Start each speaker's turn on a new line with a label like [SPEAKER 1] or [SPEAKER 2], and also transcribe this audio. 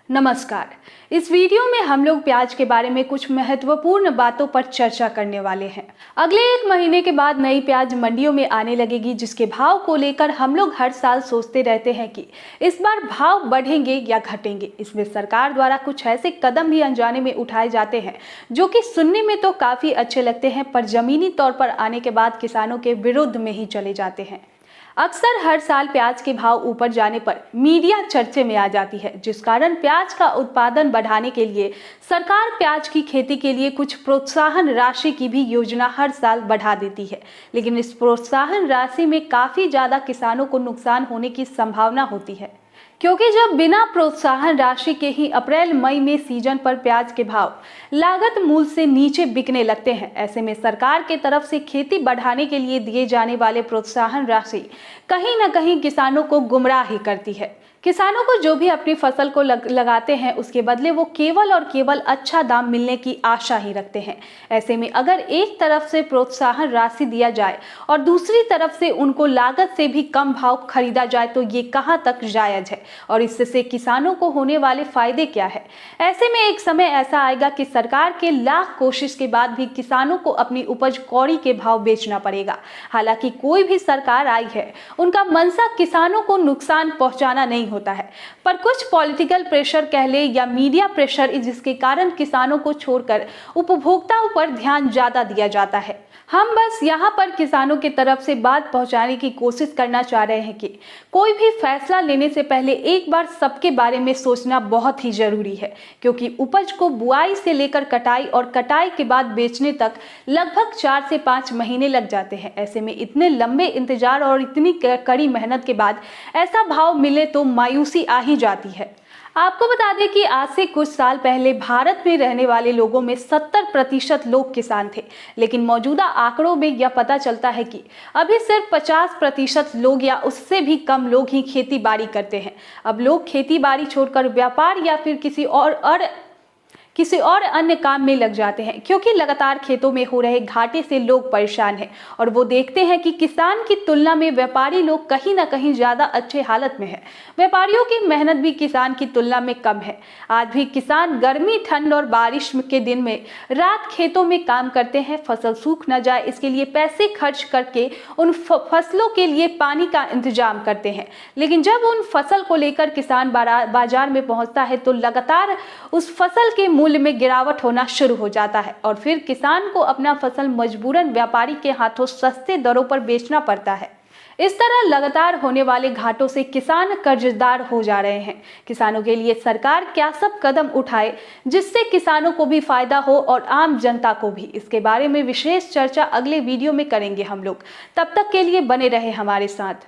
[SPEAKER 1] नमस्कार। इस वीडियो में हम लोग प्याज के बारे में कुछ महत्वपूर्ण बातों पर चर्चा करने वाले हैं। अगले 1 महीने के बाद नई प्याज मंडियों में आने लगेगी, जिसके भाव को लेकर हम लोग हर साल सोचते रहते हैं कि इस बार भाव बढ़ेंगे या घटेंगे। इसमें सरकार द्वारा कुछ ऐसे कदम भी अनजाने में उठाए जाते हैं जो कि सुनने में तो काफी अच्छे लगते हैं, पर जमीनी तौर पर आने के बाद किसानों के विरुद्ध में ही चले जाते हैं। अक्सर हर साल प्याज के भाव ऊपर जाने पर मीडिया चर्चे में आ जाती है, जिस कारण प्याज का उत्पादन बढ़ाने के लिए सरकार प्याज की खेती के लिए कुछ प्रोत्साहन राशि की भी योजना हर साल बढ़ा देती है। लेकिन इस प्रोत्साहन राशि में काफी ज्यादा किसानों को नुकसान होने की संभावना होती है, क्योंकि जब बिना प्रोत्साहन राशि के ही अप्रैल मई में सीजन पर प्याज के भाव लागत मूल्य से नीचे बिकने लगते हैं। ऐसे में सरकार के तरफ से खेती बढ़ाने के लिए दिए जाने वाले प्रोत्साहन राशि कहीं न कहीं किसानों को गुमराह ही करती है। किसानों को जो भी अपनी फसल को लगाते हैं, उसके बदले वो केवल और केवल अच्छा दाम मिलने की आशा ही रखते हैं। ऐसे में अगर एक तरफ से प्रोत्साहन राशि दिया जाए और दूसरी तरफ से उनको लागत से भी कम भाव खरीदा जाए, तो ये कहां तक जायज है और इससे किसानों को होने वाले फायदे क्या है। ऐसे में एक समय ऐसा आएगा कि सरकार के लाख कोशिश के बाद भी किसानों को अपनी उपज कौड़ी के भाव बेचना पड़ेगा। हालांकि कोई भी सरकार आई है, उनका मंशा किसानों को नुकसान पहुंचाना नहीं होता है, पर कुछ पॉलिटिकल प्रेशर कह ले या मीडिया प्रेशर, जिसके कारण किसानों को छोड़कर उपभोक्ताओं पर ध्यान ज्यादा दिया जाता है। हम बस यहाँ पर किसानों की तरफ से बात पहुंचाने की कोशिश करना चाह रहे हैं कि कोई भी फैसला लेने से पहले एक बार सबके बारे में सोचना बहुत ही जरूरी है, क्योंकि उपज को बुआई से लेकर कटाई और कटाई के बाद बेचने तक लगभग 4 से 5 महीने लग जाते हैं। ऐसे में इतने लंबे इंतजार और इतनी कड़ी मेहनत के बाद ऐसा भाव मिले तो मायूसी आ ही जाती है। आपको बता दें कि आज से कुछ साल पहले भारत में रहने वाले लोगों में 70% लोग किसान थे, लेकिन मौजूदा आंकड़ों में यह पता चलता है कि अभी सिर्फ 50% लोग या उससे भी कम लोग ही खेती बाड़ी करते हैं। अब लोग खेती बाड़ी छोड़कर व्यापार या फिर किसी और अन्य काम में लग जाते हैं, क्योंकि लगातार खेतों में हो रहे घाटे से लोग परेशान हैं और वो देखते हैं कि किसान की तुलना में व्यापारी लोग कहीं ना कहीं ज्यादा अच्छे हालत में हैं। व्यापारियों की मेहनत भी किसान की तुलना में कम है। आज भी किसान गर्मी, ठंड और बारिश के दिन में रात खेतों में काम करते हैं। फसल सूख न जाए इसके लिए पैसे खर्च करके उन फसलों के लिए पानी का इंतजाम करते हैं, लेकिन जब उन फसल को लेकर किसान बाजार में पहुंचता है तो लगातार उस फसल के मूल्य में गिरावट होना शुरू हो जाता है और फिर किसान को अपना फसल मजबूरन व्यापारी के हाथों सस्ते दरों पर बेचना पड़ता है। इस तरह लगातार होने वाले घाटों से किसान कर्जदार हो जा रहे हैं। किसानों के लिए सरकार क्या सब कदम उठाए जिससे किसानों को भी फायदा हो और आम जनता को भी, इसके बारे में विशेष चर्चा अगले वीडियो में करेंगे हम लोग। तब तक के लिए बने रहे हमारे साथ।